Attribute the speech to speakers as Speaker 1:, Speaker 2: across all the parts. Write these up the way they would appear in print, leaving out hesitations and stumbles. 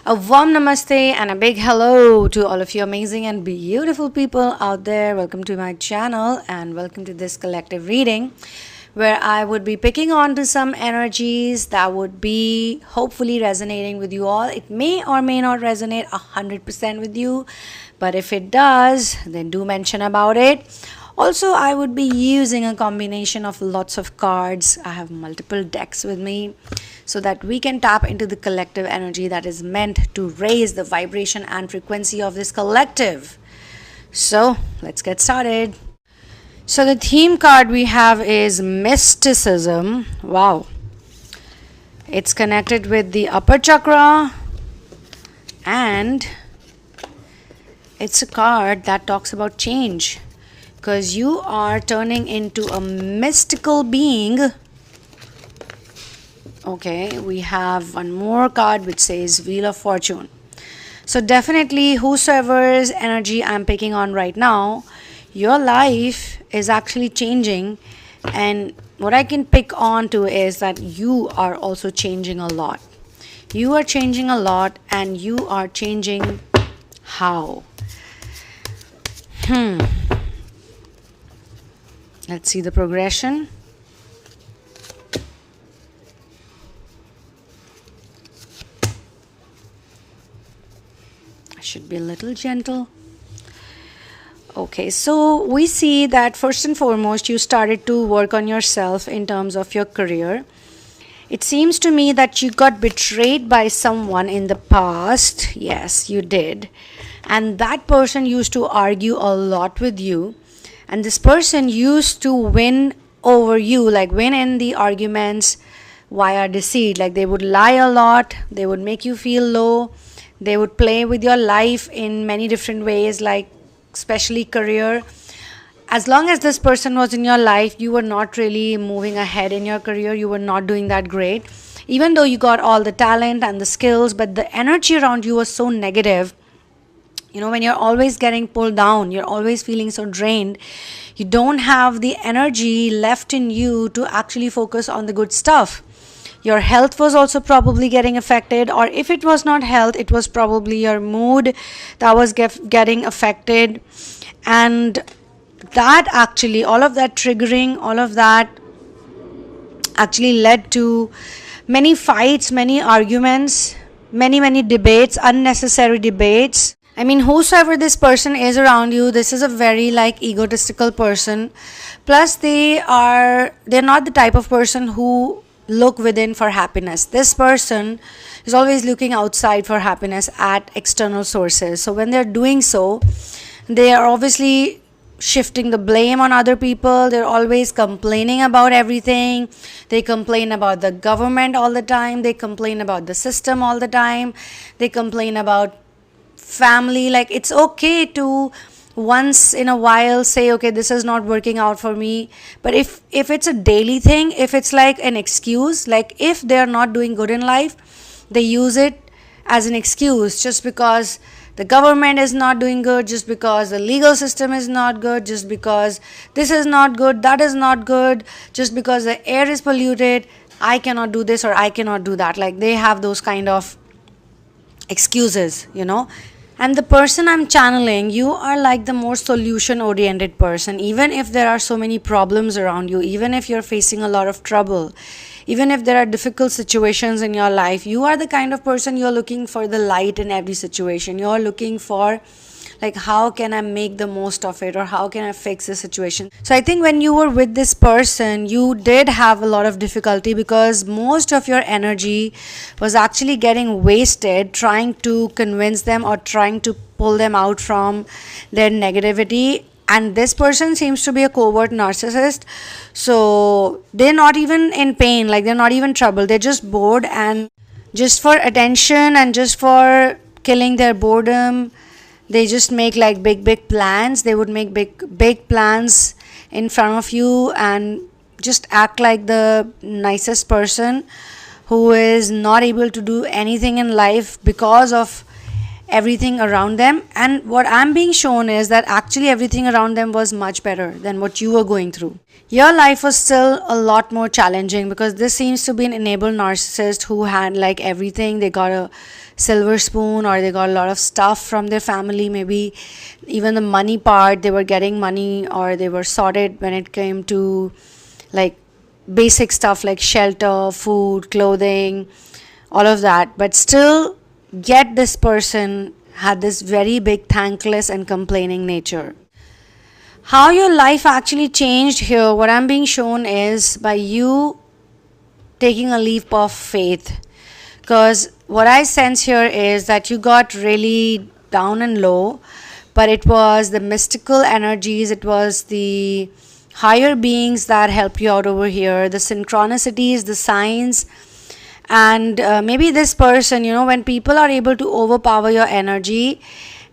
Speaker 1: A warm namaste and a big hello to all of you amazing and beautiful people out there. Welcome to my channel and welcome to this collective reading where I would be picking on to some energies that would be hopefully resonating with you all. It may or may not resonate 100% with you, but if it does, then do mention about it. Also, I would be using a combination of lots of cards. I have multiple decks with me so that we can tap into the collective energy that is meant to raise the vibration and frequency of this collective. So, let's get started. So, the theme card we have is mysticism. Wow. It's connected with the upper chakra and it's a card that talks about change. Because you are turning into a mystical being. Okay, we have one more card which says Wheel of Fortune. So definitely whosoever's energy I'm picking on right now, your life is actually changing. And what I can pick on to is that you are also changing a lot. You are changing a lot and you are changing how? Let's see the progression. I should be a little gentle. Okay, so we see that first and foremost, you started to work on yourself in terms of your career. It seems to me that you got betrayed by someone in the past. Yes, you did. And that person used to argue a lot with you. And this person used to win over you, like win in the arguments via deceit. Like they would lie a lot, they would make you feel low, they would play with your life in many different ways, like especially career. As long as this person was in your life, you were not really moving ahead in your career, you were not doing that great. Even though you got all the talent and the skills, but the energy around you was so negative. You know, when you're always getting pulled down, you're always feeling so drained, you don't have the energy left in you to actually focus on the good stuff. Your health was also probably getting affected, or if it was not health, it was probably your mood that was getting affected. And that actually, all of that triggering, all of that actually led to many fights, many arguments, many debates, unnecessary debates. I mean, whosoever this person is around you, this is a very egotistical person. Plus, they're not the type of person who look within for happiness. This person is always looking outside for happiness at external sources. So when they're doing so, they are obviously shifting the blame on other people. They're always complaining about everything. They complain about the government all the time. They complain about the system all the time. They complain about family. Like, it's okay to once in a while say, okay, this is not working out for me. But if it's a daily thing, if it's like an excuse, like if they're not doing good in life, they use it as an excuse, just because the government is not doing good, just because the legal system is not good, just because this is not good, that is not good, just because the air is polluted, I cannot do this or I cannot do that. Like, they have those kind of excuses, you know. And the person I'm channeling, you are like the more solution oriented person. Even if there are so many problems around you, even if you're facing a lot of trouble, even if there are difficult situations in your life, you are the kind of person, you're looking for the light in every situation. You're looking for, like, how can I make the most of it, or how can I fix the situation? So I think when you were with this person, you did have a lot of difficulty because most of your energy was actually getting wasted trying to convince them or trying to pull them out from their negativity. And this person seems to be a covert narcissist. So they're not even in pain, like they're not even troubled. They're just bored, and just for attention and just for killing their boredom, they just make like big plans. They would make big plans in front of you and just act like the nicest person who is not able to do anything in life because of everything around them. And what I'm being shown is that actually everything around them was much better than what you were going through. Your life was still a lot more challenging because this seems to be an enabled narcissist who had like everything. They got a silver spoon, or they got a lot of stuff from their family. Maybe even the money part, they were getting money, or they were sorted when it came to like basic stuff like shelter, food, clothing, all of that. But still, yet this person had this very big thankless and complaining nature. How your life actually changed here, what I'm being shown is by you taking a leap of faith. Because what I sense here is that you got really down and low, but it was the mystical energies, it was the higher beings that helped you out over here, the synchronicities, the signs. And maybe this person, when people are able to overpower your energy,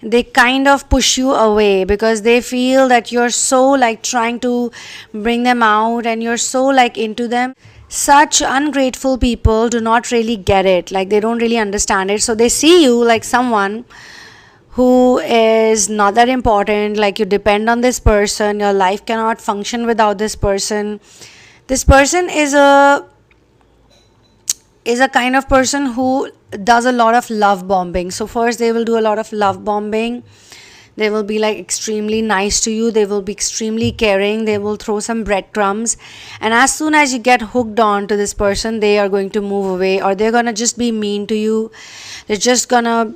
Speaker 1: they kind of push you away because they feel that you're so like trying to bring them out and you're so like into them. Such ungrateful people do not really get it, like they don't really understand it. So they see you like someone who is not that important, like you depend on this person, your life cannot function without this person. This person is a kind of person who does a lot of love bombing. So first they will do a lot of love bombing, they will be like extremely nice to you, they will be extremely caring, they will throw some breadcrumbs, and as soon as you get hooked on to this person, they are going to move away, or they're gonna just be mean to you, they're just gonna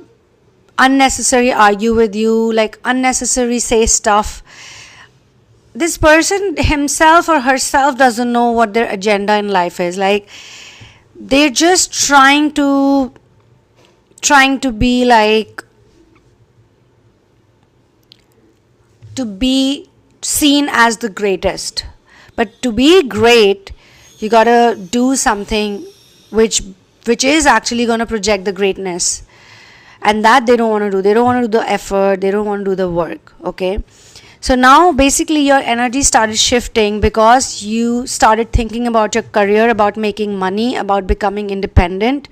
Speaker 1: unnecessary argue with you, like unnecessary say stuff. This person himself or herself doesn't know what their agenda in life is. Like they're just trying to be like, to be seen as the greatest. But to be great, you gotta do something which is actually gonna project the greatness. And that they don't want to do. They don't want to do the effort, they don't want to do the work. Okay, so now basically your energy started shifting because you started thinking about your career, about making money, about becoming independent,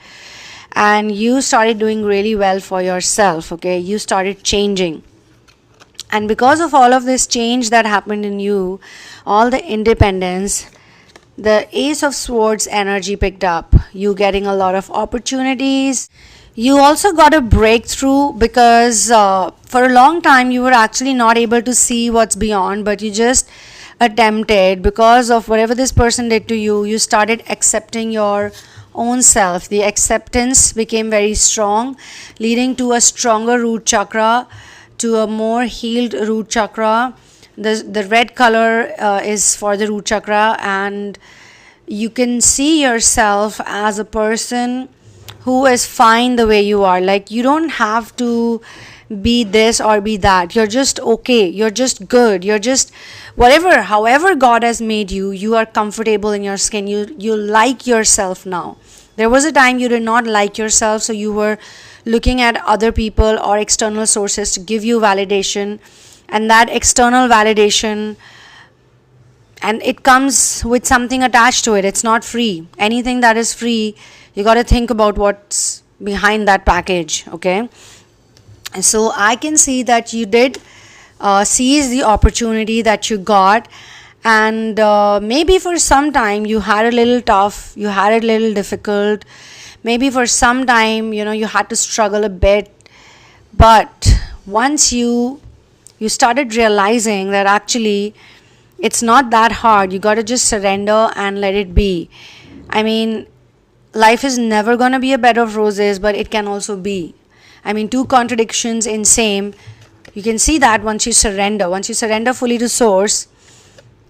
Speaker 1: and you started doing really well for yourself. Okay, you started changing, and because of all of this change that happened in you, all the independence, the Ace of Swords energy picked up, you getting a lot of opportunities. You also got a breakthrough because for a long time you were actually not able to see what's beyond, but you just attempted. Because of whatever this person did to you, you started accepting your own self. The acceptance became very strong, leading to a stronger root chakra, to a more healed root chakra. The red color is for the root chakra, and you can see yourself as a person who is fine the way you are. Like you don't have to be this or be that, you're just okay, you're just good, you're just whatever, however God has made you, you are comfortable in your skin, you like yourself now. There was a time you did not like yourself, so you were looking at other people or external sources to give you validation, and that external validation, and it comes with something attached to it. It's not free. Anything that is free, you got to think about what's behind that package. Okay, and so I can see that you did seize the opportunity that you got, and maybe for some time you had a little tough, you had a little difficult, maybe for some time you had to struggle a bit, but once you started realizing that actually it's not that hard, you got to just surrender and let it be. I mean, life is never going to be a bed of roses, but it can also be. I mean, two contradictions in same. You can see that once you surrender fully to source,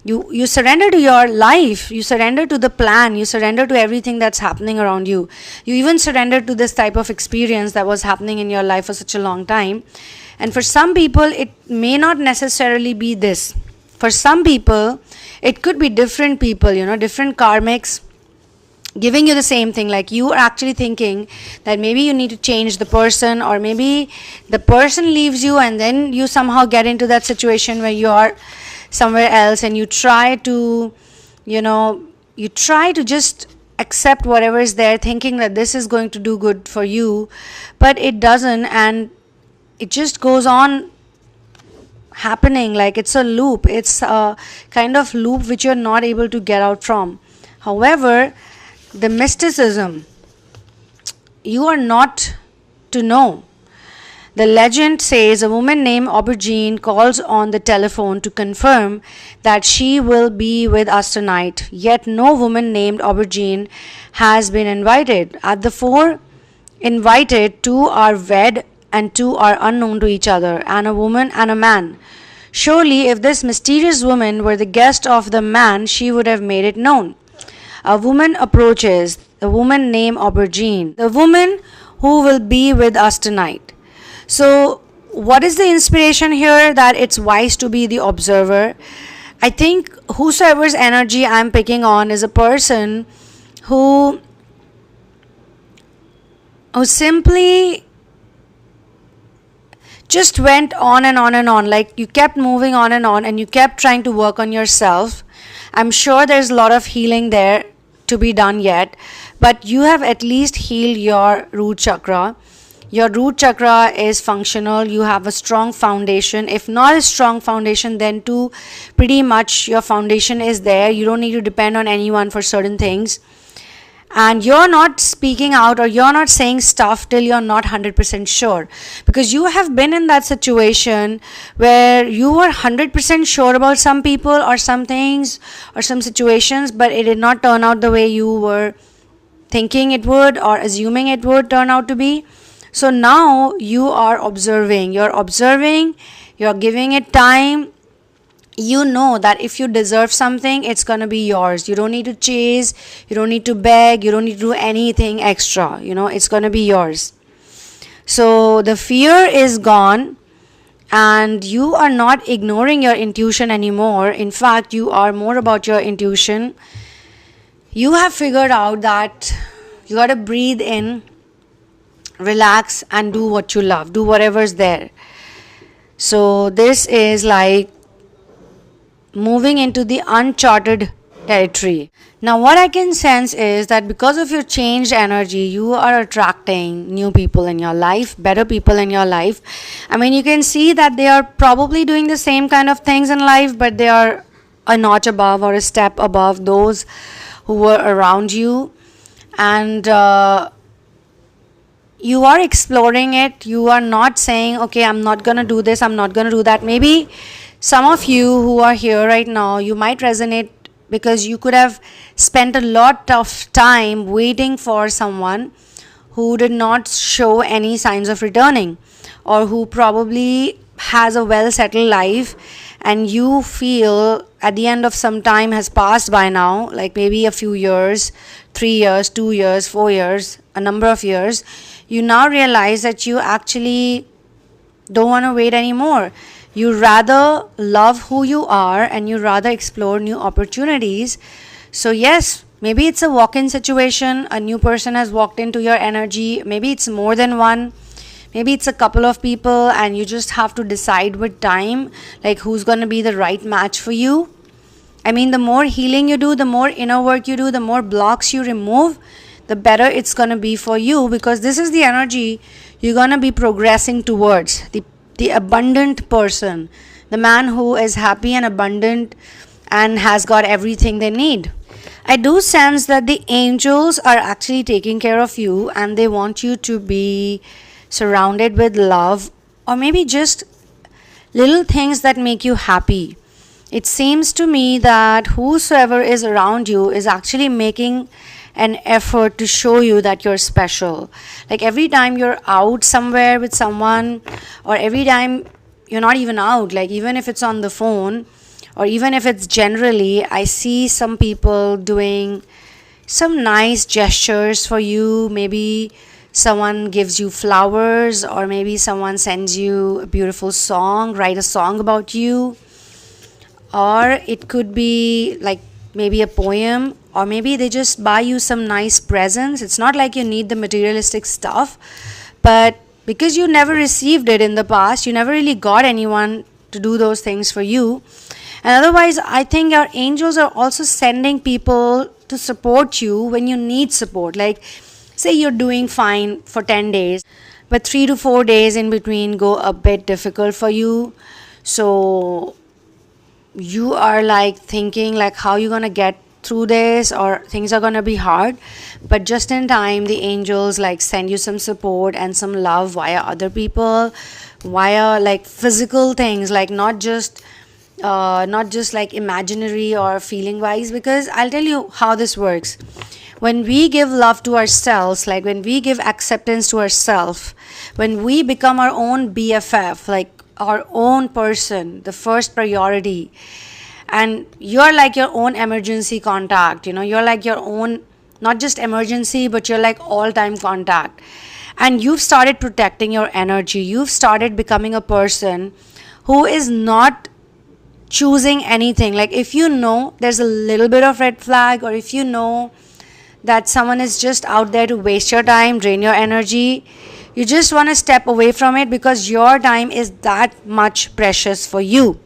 Speaker 1: you surrender to your life, you surrender to the plan, you surrender to everything that's happening around you. You even surrender to this type of experience that was happening in your life for such a long time. And for some people, it may not necessarily be this. For some people, it could be different people, different karmics giving you the same thing. Like you are actually thinking that maybe you need to change the person, or maybe the person leaves you and then you somehow get into that situation where you are somewhere else, and you try to just accept whatever is there, thinking that this is going to do good for you, but it doesn't, and it just goes on happening. Like it's a loop, it's a kind of loop which you're not able to get out from. However, the mysticism, you are not to know. The legend says a woman named Aubergine calls on the telephone to confirm that she will be with us tonight. Yet no woman named Aubergine has been invited. At the four invited, two are wed and two are unknown to each other, and a woman and a man. Surely, if this mysterious woman were the guest of the man, she would have made it known. A woman approaches, the woman named Aubergine, the woman who will be with us tonight. So, what is the inspiration here? That it's wise to be the observer. I think whosoever's energy I'm picking on is a person who simply just went on and on and on. Like you kept moving on and you kept trying to work on yourself. I'm sure there's a lot of healing there to be done yet, but you have at least healed your root chakra. Your root chakra is functional. You have a strong foundation. If not a strong foundation, then too pretty much your foundation is there. You don't need to depend on anyone for certain things. And you're not speaking out or you're not saying stuff till you're not 100% sure. Because you have been in that situation where you were 100% sure about some people or some things or some situations, but it did not turn out the way you were thinking it would or assuming it would turn out to be. So now you are observing. You're giving it time. You know that if you deserve something, it's going to be yours. You don't need to chase, you don't need to beg, you don't need to do anything extra. It's going to be yours. So the fear is gone and you are not ignoring your intuition anymore. In fact, you are more about your intuition. You have figured out that you got to breathe in, relax, and do what you love. Do whatever's there. So this is like moving into the uncharted territory. Now what I can sense is that because of your changed energy, you are attracting new people in your life, better people in your life. I mean, you can see that they are probably doing the same kind of things in life, but they are a notch above or a step above those who were around you. And you are exploring it. You are not saying, okay, I'm not going to do this, I'm not going to do that. Maybe some of you who are here right now, you might resonate because you could have spent a lot of time waiting for someone who did not show any signs of returning, or who probably has a well-settled life, and you feel at the end of some time has passed by now, like maybe a few years, 3 years, 2 years, 4 years, a number of years. You now realize that you actually don't want to wait anymore. You rather love who you are and you rather explore new opportunities. So yes, maybe it's a walk-in situation. A new person has walked into your energy. Maybe it's more than one. Maybe it's a couple of people and you just have to decide with time, like who's going to be the right match for you. I mean, the more healing you do, the more inner work you do, the more blocks you remove, the better it's going to be for you, because this is the energy you're going to be progressing towards. The abundant person, the man who is happy and abundant and has got everything they need. I do sense that the angels are actually taking care of you and they want you to be surrounded with love, or maybe just little things that make you happy. It seems to me that whosoever is around you is actually making an effort to show you that you're special. Like every time you're out somewhere with someone, or every time you're not even out, like even if it's on the phone, or even if it's generally, I see some people doing some nice gestures for you. Maybe someone gives you flowers, or maybe someone sends you a beautiful song, write a song about you, or it could be like maybe a poem, or maybe they just buy you some nice presents. It's not like you need the materialistic stuff, but because you never received it in the past, you never really got anyone to do those things for you. And otherwise, I think your angels are also sending people to support you when you need support. Like say you're doing fine for 10 days, but 3 to 4 days in between go a bit difficult for you. So you are like thinking like how you're going to get through this, or things are gonna be hard, but just in time the angels like send you some support and some love via other people, via like physical things, like not just like imaginary or feeling wise. Because I'll tell you how this works. When we give love to ourselves, like when we give acceptance to ourselves, when we become our own BFF, like our own person, the first priority, and you're like your own emergency contact, you're like your own, not just emergency, but you're like all-time contact, and you've started protecting your energy, you've started becoming a person who is not choosing anything. Like if you know there's a little bit of red flag, or if you know that someone is just out there to waste your time, drain your energy, you just want to step away from it, because your time is that much precious for you.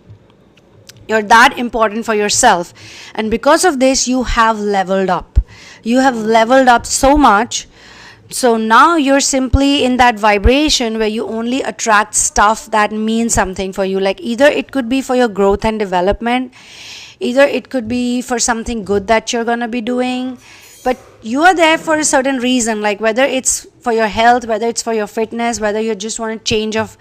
Speaker 1: You're that important for yourself. And because of this, you have leveled up. You have leveled up so much. So now you're simply in that vibration where you only attract stuff that means something for you. Like either it could be for your growth and development, either it could be for something good that you're going to be doing. But you are there for a certain reason, like whether it's for your health, whether it's for your fitness, whether you just want a change of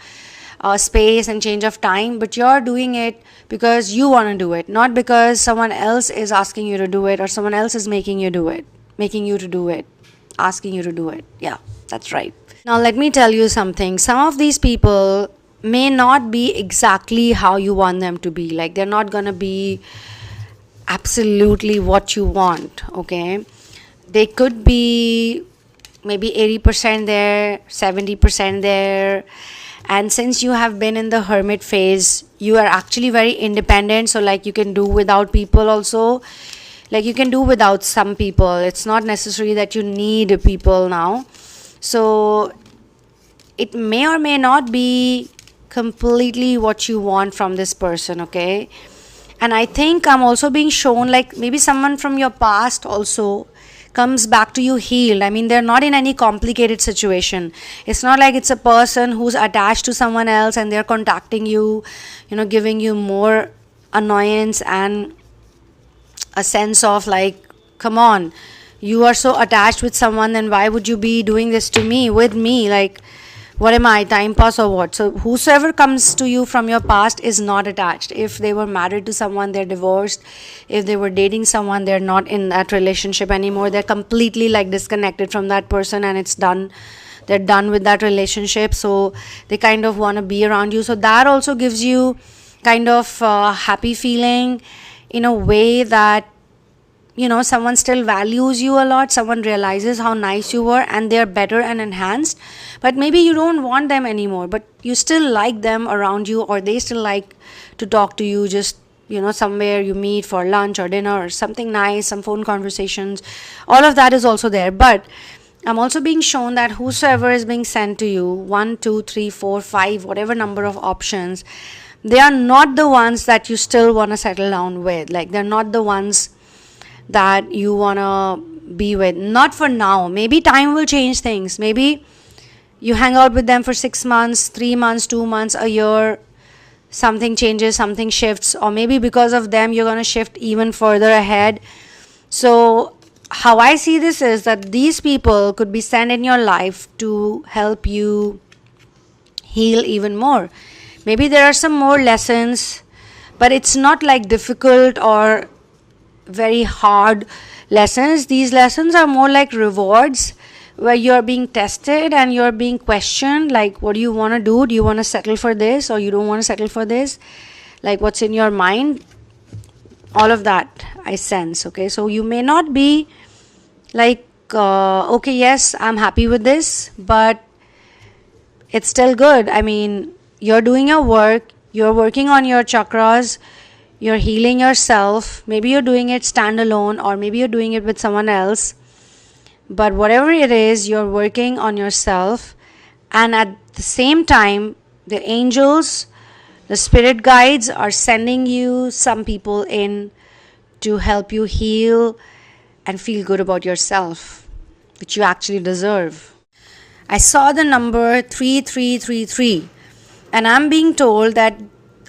Speaker 1: space and change of time, but you're doing it because you want to do it, not because someone else is asking you to do it, or someone else is making you do it, asking you to do it. Yeah, that's right. Now let me tell you something. Some of these people may not be exactly how you want them to be. Like they're not gonna be absolutely what you want, okay? They could be maybe 80% there, 70% there. And since you have been in the hermit phase, you are actually very independent. So like you can do without people also. Like you can do without some people. It's not necessary that you need people now. So it may or may not be completely what you want from this person, okay? And I think I'm also being shown like maybe someone from your past also comes back to you healed. I mean, they're not in any complicated situation. It's not like it's a person who's attached to someone else and they're contacting you, giving you more annoyance and a sense of like, come on, you are so attached with someone, then why would you be doing this to me, with me? Like, what am I, time pass or what? So whosoever comes to you from your past is not attached. If they were married to someone, they're divorced. If they were dating someone, they're not in that relationship anymore. They're completely like disconnected from that person, and it's done. They're done with that relationship. So they kind of want to be around you. So that also gives you kind of happy feeling in a way that someone still values you a lot, someone realizes how nice you were and they're better and enhanced, but maybe you don't want them anymore, but you still like them around you, or they still like to talk to you, just somewhere you meet for lunch or dinner or something nice, some phone conversations, all of that is also there. But I'm also being shown that whosoever is being sent to you, 1, 2, 3, 4, 5, whatever number of options, they are not the ones that you still want to settle down with. Like they're not the ones that you want to be with, not for now. Maybe time will change things. Maybe you hang out with them for 6 months, 3 months, 2 months, a year, something changes, something shifts, or maybe because of them you're going to shift even further ahead. So how I see this is that these people could be sent in your life to help you heal even more. Maybe there are some more lessons, but it's not like difficult or very hard lessons. These lessons are more like rewards, where you're being tested and you're being questioned, like what do you want to do? Do you want to settle for this, or you don't want to settle for this? Like what's in your mind? All of that I sense. Okay, so you may not be like okay, yes, I'm happy with this, but it's still good. I mean, you're doing your work, you're working on your chakras, you're healing yourself. Maybe you're doing it standalone, or maybe you're doing it with someone else. But whatever it is, you're working on yourself. And at the same time, the angels, the spirit guides are sending you some people in to help you heal and feel good about yourself, which you actually deserve. I saw the number 3333, and I'm being told that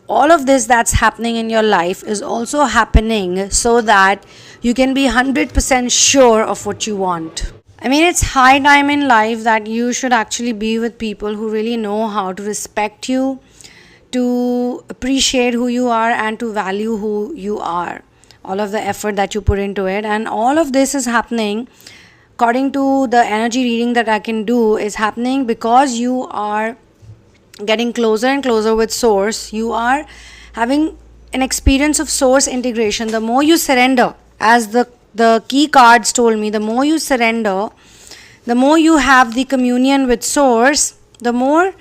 Speaker 1: all of this that's happening in your life is also happening so that you can be 100% sure of what you want. I mean, it's high time in life that you should actually be with people who really know how to respect you, to appreciate who you are, and to value who you are, all of the effort that you put into it. And all of this is happening, according to the energy reading that I can do, is happening because you are getting closer and closer with source. You are having an experience of source integration. The more you surrender, as the key cards told me, the more you surrender, the more you have the communion with source, the more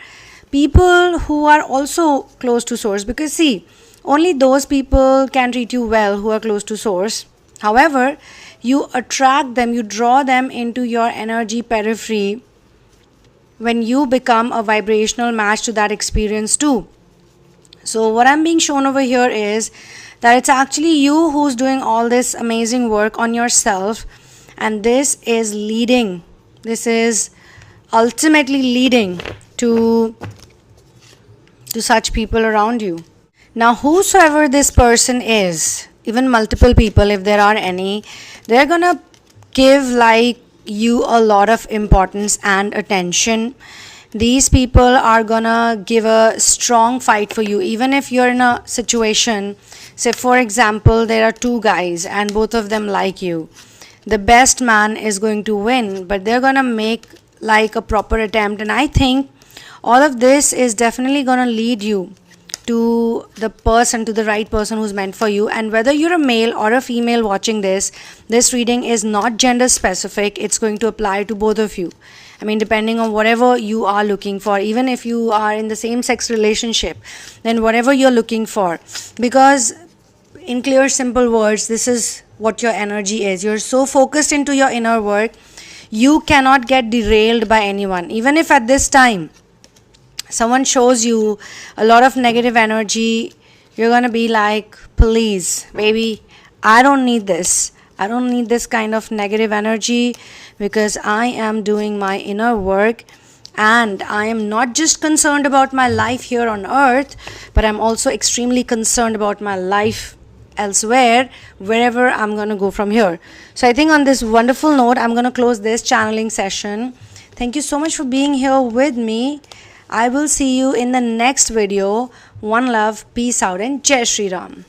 Speaker 1: people who are also close to source, because see, only those people can treat you well who are close to source. However, you attract them, you draw them into your energy periphery when you become a vibrational match to that experience too. So what I'm being shown over here is that it's actually you who's doing all this amazing work on yourself, and this is ultimately leading to such people around you. Now, whosoever this person is, even multiple people if there are any, they're gonna give like you a lot of importance and attention. These people are gonna give a strong fight for you, even if you're in a situation, say for example there are two guys and both of them like you. The best man is going to win, but they're gonna make like a proper attempt. And I think all of this is definitely gonna lead you to the right person who's meant for you. And whether you're a male or a female watching this reading is not gender specific. It's going to apply to both of you. I mean, depending on whatever you are looking for, even if you are in the same sex relationship, then whatever you're looking for, because in clear, simple words, this is what your energy is. You're so focused into your inner work, you cannot get derailed by anyone. Even if at this time someone shows you a lot of negative energy, you're gonna be like, please baby, I don't need this kind of negative energy, because I am doing my inner work, and I am not just concerned about my life here on earth, but I'm also extremely concerned about my life elsewhere, wherever I'm gonna go from here. So I think on this wonderful note, I'm gonna close this channeling session. Thank you so much for being here with me. I will see you in the next video. One love, peace out, and Jai Shri Ram.